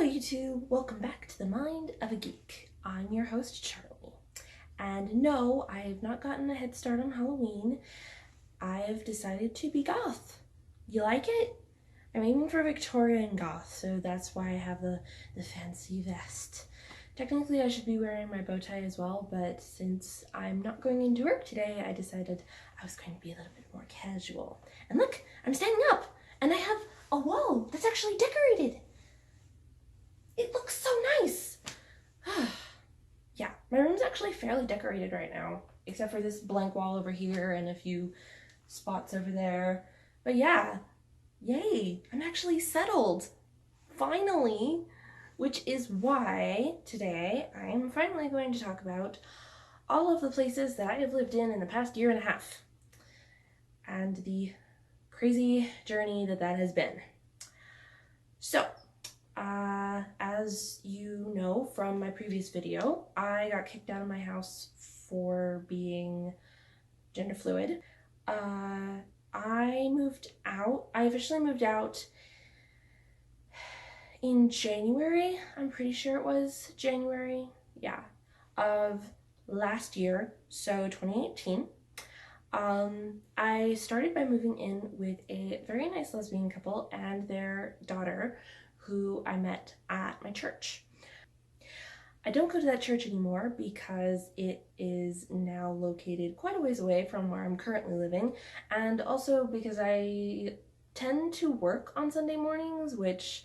Hello YouTube, welcome back to the Mind of a Geek. I'm your host Charlie. And no, I have not gotten a head start on Halloween. I have decided to be goth. You like it? I'm aiming for Victorian goth, so that's why I have the fancy vest. Technically I should be wearing my bow tie as well, but since I'm not going into work today, I decided I was going to be a little bit more casual. And look, I'm standing up, and I have a wall that's actually decorated. It looks so nice. Yeah, my room's actually fairly decorated right now, except for this blank wall over here and a few spots over there. But yeah, yay, I'm actually settled. Finally, which is why today I am finally going to talk about all of the places that I have lived in the past year and a half and the crazy journey that has been. So, as you know from my previous video, I got kicked out of my house for being gender fluid. I officially moved out in January, I'm pretty sure it was January, yeah, of last year, so 2018. I started by moving in with a very nice lesbian couple and their daughter, who I met at my church. I don't go to that church anymore because it is now located quite a ways away from where I'm currently living, and also because I tend to work on Sunday mornings, which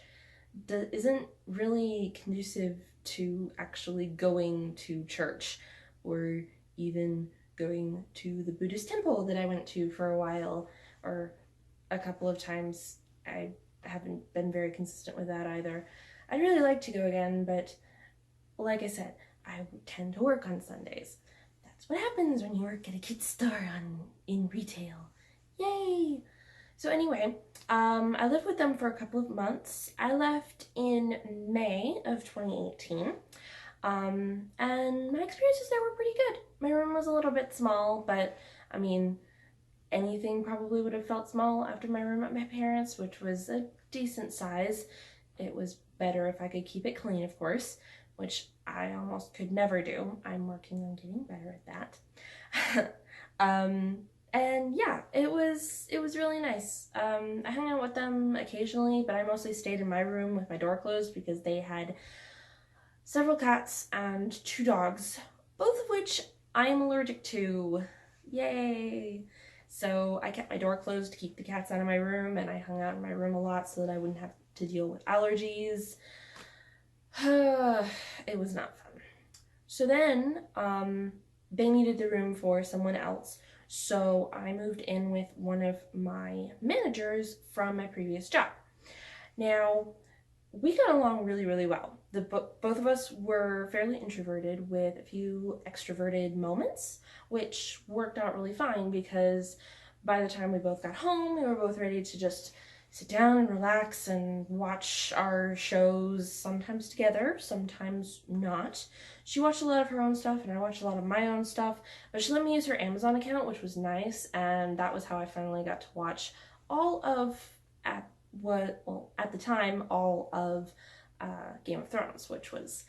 isn't really conducive to actually going to church or even going to the Buddhist temple that I went to for a while, or a couple of times. I haven't been very consistent with that either. I'd really like to go again, but like I said, I tend to work on Sundays. That's what happens when you work at a kid's store in retail. Yay! So anyway, I lived with them for a couple of months. I left in May of 2018. And my experiences there were pretty good. My room was a little bit small, but I mean, anything probably would have felt small after my room at my parents', which was a decent size. It was better if I could keep it clean, of course, which I almost could never do. I'm working on getting better at that. And yeah, it was really nice. I hung out with them occasionally, but I mostly stayed in my room with my door closed because they had several cats and 2 dogs, both of which I am allergic to. Yay! So I kept my door closed to keep the cats out of my room, and I hung out in my room a lot so that I wouldn't have to deal with allergies. It was not fun. So then, they needed the room for someone else, so I moved in with one of my managers from my previous job. Now, we got along really, really well. Both of us were fairly introverted with a few extroverted moments, which worked out really fine because by the time we both got home, we were both ready to just sit down and relax and watch our shows, sometimes together, sometimes not. She watched a lot of her own stuff and I watched a lot of my own stuff, but she let me use her Amazon account, which was nice, and that was how I finally got to watch all of, at the time, all of Game of Thrones, which was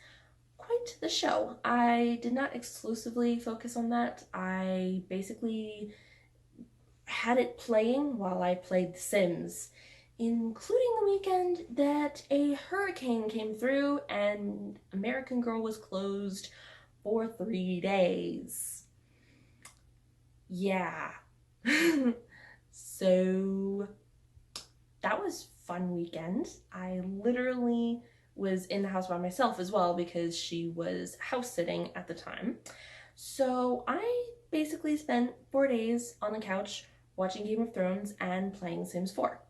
quite the show. I did not exclusively focus on that. I basically had it playing while I played The Sims, including the weekend that a hurricane came through and American Girl was closed for 3 days. Yeah. So that was fun weekend. I literally was in the house by myself as well because she was house sitting at the time. So I basically spent 4 days on the couch watching Game of Thrones and playing Sims 4.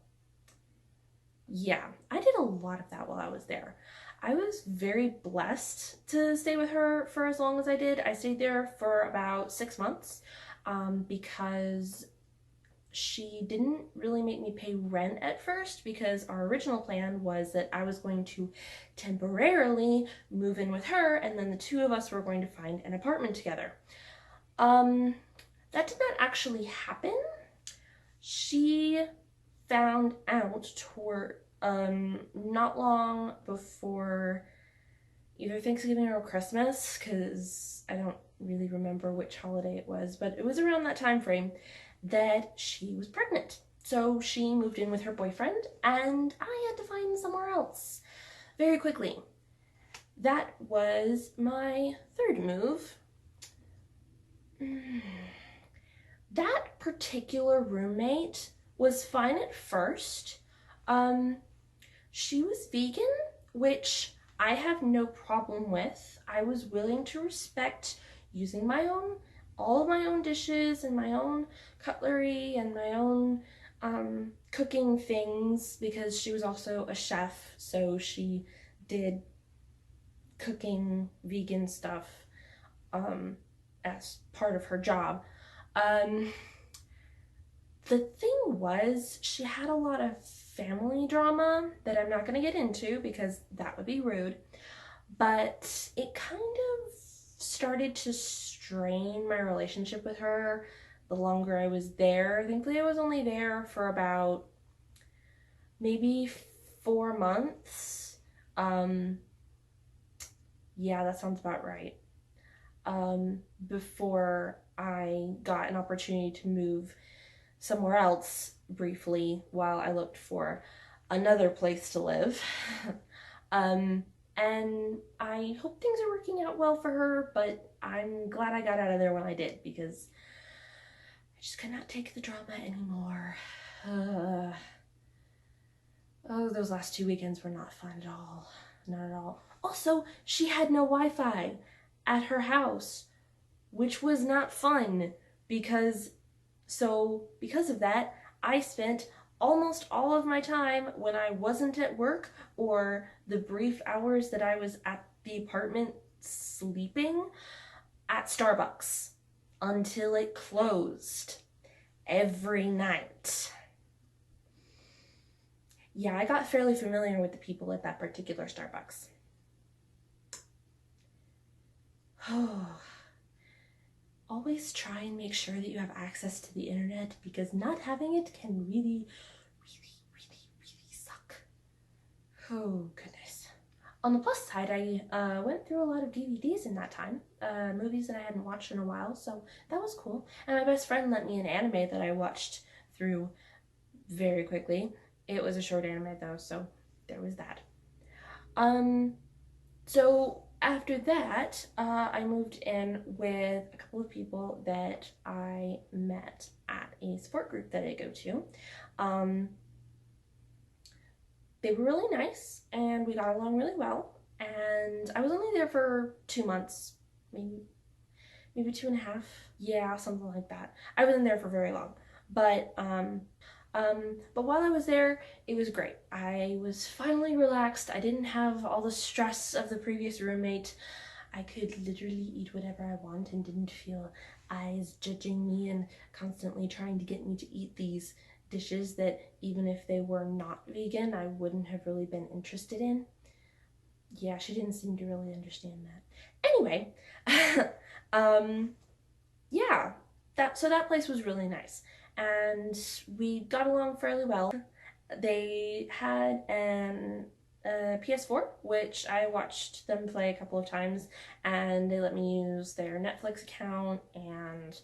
Yeah, I did a lot of that while I was there. I was very blessed to stay with her for as long as I did. I stayed there for about 6 months because she didn't really make me pay rent at first because our original plan was that I was going to temporarily move in with her and then the 2 of us were going to find an apartment together. That did not actually happen. She found out not long before either Thanksgiving or Christmas, because I don't really remember which holiday it was, but it was around that time frame that she was pregnant. So she moved in with her boyfriend, and I had to find somewhere else very quickly. That was my third move. That particular roommate was fine at first. Um, she was vegan, which I have no problem with. I was willing to respect using all of my own dishes and my own cutlery and my own cooking things, because she was also a chef, so she did cooking vegan stuff as part of her job. Um, the thing was, she had a lot of family drama that I'm not going to get into because that would be rude, but it kind of started to strain my relationship with her the longer I was there. Thankfully, I was only there for about maybe 4 months. Yeah, that sounds about right. Before I got an opportunity to move somewhere else briefly while I looked for another place to live. um, and I hope things are working out well for her, but I'm glad I got out of there when I did, because I just could not take the drama anymore. Oh, those last 2 weekends were not fun at all. Not at all. Also, she had no Wi-Fi at her house, which was not fun because because of that, I spent almost all of my time when I wasn't at work, or the brief hours that I was at the apartment sleeping, at Starbucks until it closed every night. Yeah, I got fairly familiar with the people at that particular Starbucks. Oh, always try and make sure that you have access to the internet, because not having it can really, really suck. Oh, goodness. On the plus side, I went through a lot of DVDs in that time, movies that I hadn't watched in a while, so that was cool. And my best friend lent me an anime that I watched through very quickly. It was a short anime though, so there was that. Um, so after that, I moved in with a couple of people that I met at a sport group that I go to. Um, they were really nice and we got along really well. And I was only there for 2 months, maybe 2.5. Yeah, something like that. I wasn't there for very long, but but while I was there, it was great. I was finally relaxed. I didn't have all the stress of the previous roommate. I could literally eat whatever I want and didn't feel eyes judging me and constantly trying to get me to eat these dishes that, even if they were not vegan, I wouldn't have really been interested in. Yeah, she didn't seem to really understand that. Anyway, um, yeah, that place was really nice, and we got along fairly well. They had a PS4, which I watched them play a couple of times, and they let me use their Netflix account and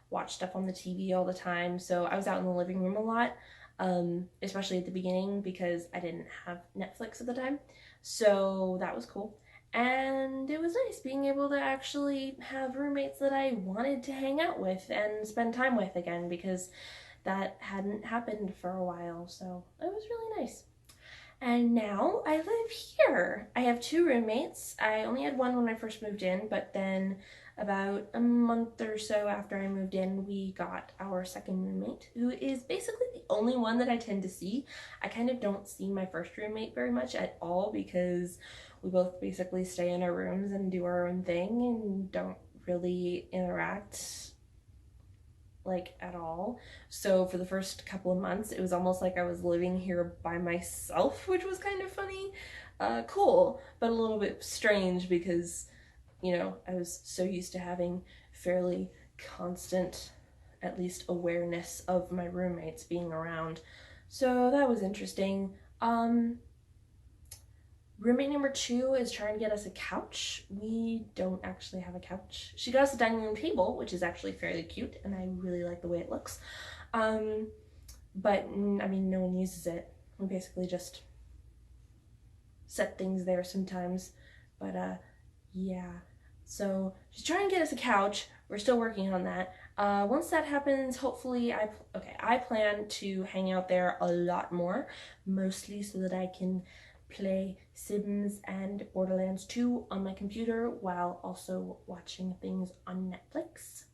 watch stuff on the TV all the time. So I was out in the living room a lot, especially at the beginning because I didn't have Netflix at the time. So that was cool. And it was nice being able to actually have roommates that I wanted to hang out with and spend time with again, because that hadn't happened for a while. So it was really nice. And now I live here. I have two roommates. I only had one when I first moved in, but then about a month or so after I moved in, we got our second roommate, who is basically the only one that I tend to see. I kind of don't see my first roommate very much at all, because we both basically stay in our rooms and do our own thing and don't really interact like at all. So for the first couple of months, it was almost like I was living here by myself, which was kind of funny. Cool, but a little bit strange because, I was so used to having fairly constant, at least, awareness of my roommates being around. So that was interesting. Um, Roommate number 2 is trying to get us a couch. We don't actually have a couch. She got us a dining room table, which is actually fairly cute, and I really like the way it looks. But I mean, no one uses it. We basically just set things there sometimes. But yeah. So she's trying to get us a couch. We're still working on that. Once that happens, hopefully I plan to hang out there a lot more, mostly so that I can play Sims and Borderlands 2 on my computer while also watching things on Netflix.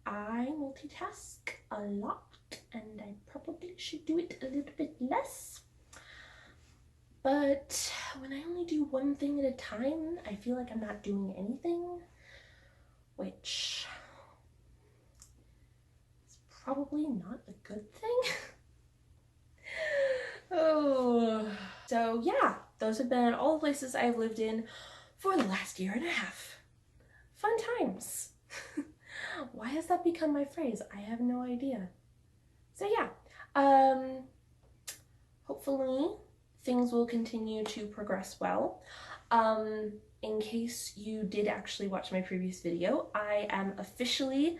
I multitask a lot, and I probably should do it a little bit less. But when I only do one thing at a time, I feel like I'm not doing anything, which is probably not a good thing. Oh, so yeah, those have been all the places I've lived in for the last year and a half. Fun times. Why has that become my phrase? I have no idea. So yeah, hopefully things will continue to progress well. In case you did actually watch my previous video, I am officially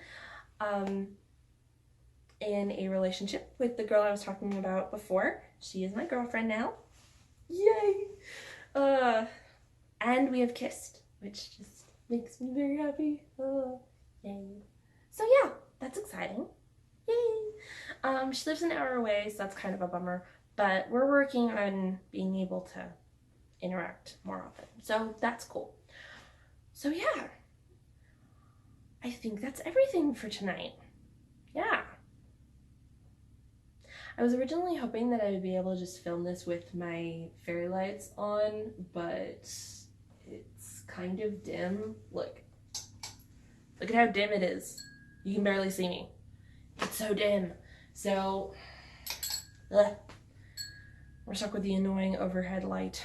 in a relationship with the girl I was talking about before. She is my girlfriend now. Yay! And we have kissed, which just makes me very happy. Yay. So yeah, that's exciting. Yay! She lives an hour away, so that's kind of a bummer, but we're working on being able to interact more often, so that's cool. So yeah, I think that's everything for tonight. Yeah. I was originally hoping that I would be able to just film this with my fairy lights on, but it's kind of dim. Look at how dim it is. You can barely see me. It's so dim. So, we're stuck with the annoying overhead light.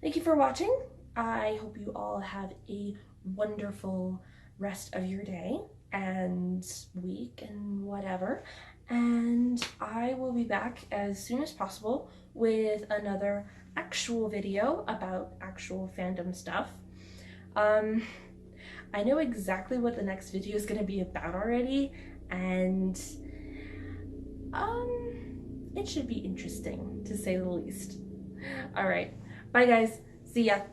Thank you for watching. I hope you all have a wonderful rest of your day and week and whatever. And I will be back as soon as possible with another actual video about actual fandom stuff. I know exactly what the next video is going to be about already, and it should be interesting, to say the least. All right, bye guys, see ya.